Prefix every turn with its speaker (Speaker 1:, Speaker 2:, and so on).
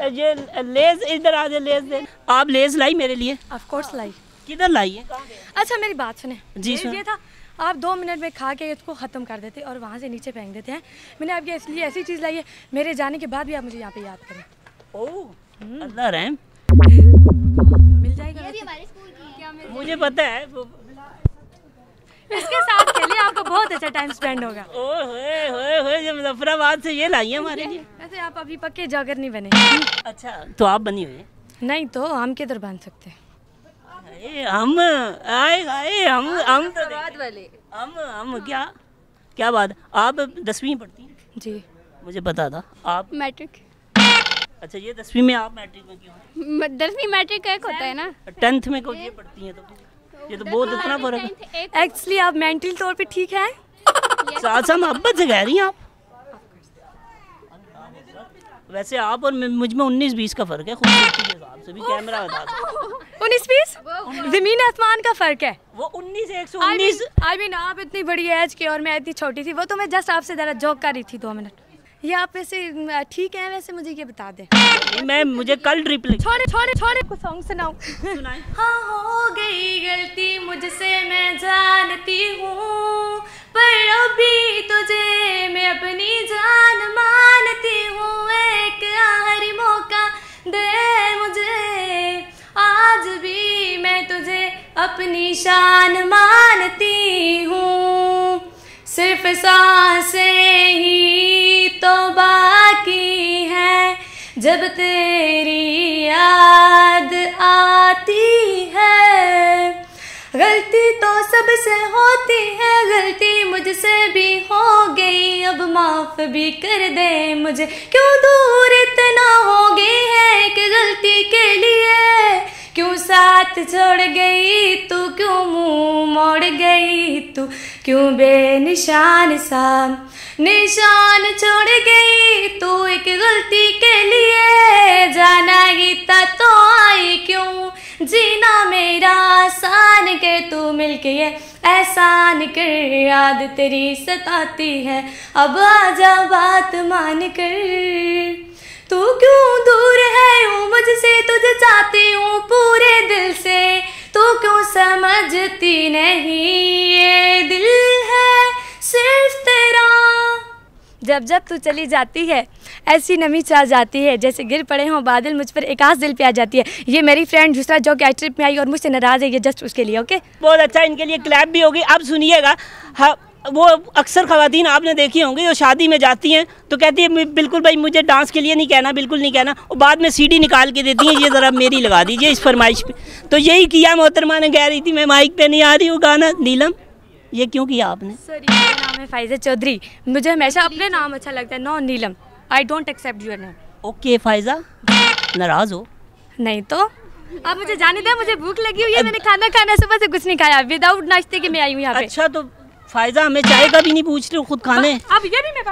Speaker 1: ये लेस इधर आ जाए, लेस दे। आप लेस लाई मेरे लिए?
Speaker 2: ऑफ कोर्स लाई।
Speaker 1: किधर लाई है?
Speaker 2: अच्छा मेरी बात सुने
Speaker 1: जी
Speaker 2: ये था आप 2 मिनट में खा के इसको ख़त्म कर देते और वहाँ से नीचे फेंक देते हैं। मैंने आपके इसलिए ऐसी चीज़ लाई है मेरे जाने के बाद भी आप मुझे यहाँ पे याद करें।
Speaker 1: ओह अल्लाह रहम।
Speaker 2: मिल जाएगा
Speaker 1: मुझे पता है
Speaker 2: इसके साथ खेलिए आपको बहुत अच्छा टाइम स्पेंड होगा।
Speaker 1: ओए ये मुजफ्फराबाद से ये लाई है हमारे लिए।
Speaker 2: वैसे आप अभी पक्के जॉगर नहीं बने।
Speaker 1: अच्छा तो आप बनी हुई?
Speaker 2: नहीं तो हम किधर बन सकते हैं?
Speaker 1: हम आए हम तो वाले हम क्या बात। आप 10वीं पढ़ती हैं?
Speaker 2: जी
Speaker 1: मुझे पता था। आप
Speaker 3: मैट्रिक।
Speaker 1: अच्छा ये 10वीं में, आप मैट्रिक में क्यों?
Speaker 3: 10वीं मैट्रिक का एक होता है ना।
Speaker 1: 10th में को ये पढ़ती हैं तो ये तो बहुत इतना फर्क है।
Speaker 2: एक्चुअली आप मेंटल तौर पे ठीक है।
Speaker 1: साथ मोहब्बत से कह रही हैं आप। वैसे आप और मुझ में 19-20 का फर्क है खूबसूरती के हिसाब से भी। कैमरा बता दो
Speaker 2: 19-20 जमीन आसमान का फर्क है।
Speaker 1: वो 19-119।
Speaker 2: आई मीन आप इतनी बड़ी एज के और मैं इतनी छोटी थी। वो तो मैं जस्ट आपसे ज़रा जोक कर रही थी 2 मिनट। ये आप वैसे ठीक है? वैसे मुझे ये बता दें।
Speaker 1: मैं मुझे कल ट्रिप
Speaker 2: छोड़े कुछ सॉन्ग सुनाऊं। हाँ हो गई गलती मुझसे मैं जानती हूँ पर अभी तुझे मैं अपनी जान मानती हूँ। एक आखिरी मौका दे मुझे आज भी मैं तुझे अपनी शान मानती हूँ। सिर्फ सांसें ही तो बाकी है जब तेरी याद आती है। गलती तो सबसे होती है, गलती मुझसे भी हो गई। अब माफ भी कर दे मुझे, क्यों दूर इतना हो गई है एक गलती के लिए। क्यों साथ छोड़ गई तू, क्यों मुंह मोड़ गई तू, क्यों बेनिशान सा निशान छोड़ गई तू एक गलती के लिए। जाना ही था तो आई क्यों, जीना मेरा आसान के तू मिलके ये एहसान कर। याद तेरी सताती है अब आजा बात मान कर। तू क्यों दूर है यूं मुझसे, तुझे चाहती हूँ पूरे दिल से। तू क्यों समझती नहीं ये दिल है सिर्फ तेरा। जब जब तू चली जाती है ऐसी नमी छा जाती है जैसे गिर पड़े हों बादल मुझ पर एक आस दिल पे आ जाती है। ये मेरी फ्रेंड दूसरा जो कि ट्रिप में आई और मुझसे नाराज़ है, ये जस्ट उसके लिए। ओके
Speaker 1: बहुत अच्छा, इनके लिए क्लैप भी होगी। अब सुनिएगा, हाँ वो अक्सर ख़वातीन आपने देखी होंगी जो शादी में जाती हैं तो कहती है बिल्कुल भाई मुझे डांस के लिए नहीं कहना, बिल्कुल नहीं कहना, और बाद में सीडी निकाल के देती हैं ये ज़रा मेरी लगा दीजिए इस फरमाइश पे। तो यही किया मोहतरमा ने, कह रही थी मैं माइक पे नहीं आ रही हूँ गाना। नीलम ये क्यों किया आपने?
Speaker 2: सर मेरा नाम है फाइज़ा चौधरी, मुझे हमेशा अपने नाम अच्छा लगता है। No Neelam, I don't accept your name.
Speaker 1: Okay Faiza, नाराज़ हो?
Speaker 2: नहीं तो आप मुझे जाने दें, मुझे भूख लगी हुई है। मैंने खाना सुबह से कुछ नहीं खाया, विदाउट नाश्ते के मैं आई हूँ यहाँ पे।
Speaker 1: अच्छा तो फाइज़ा हमें चाय का भी नहीं पूछ रहे हो खुद खाने?
Speaker 2: अब ये भी मैं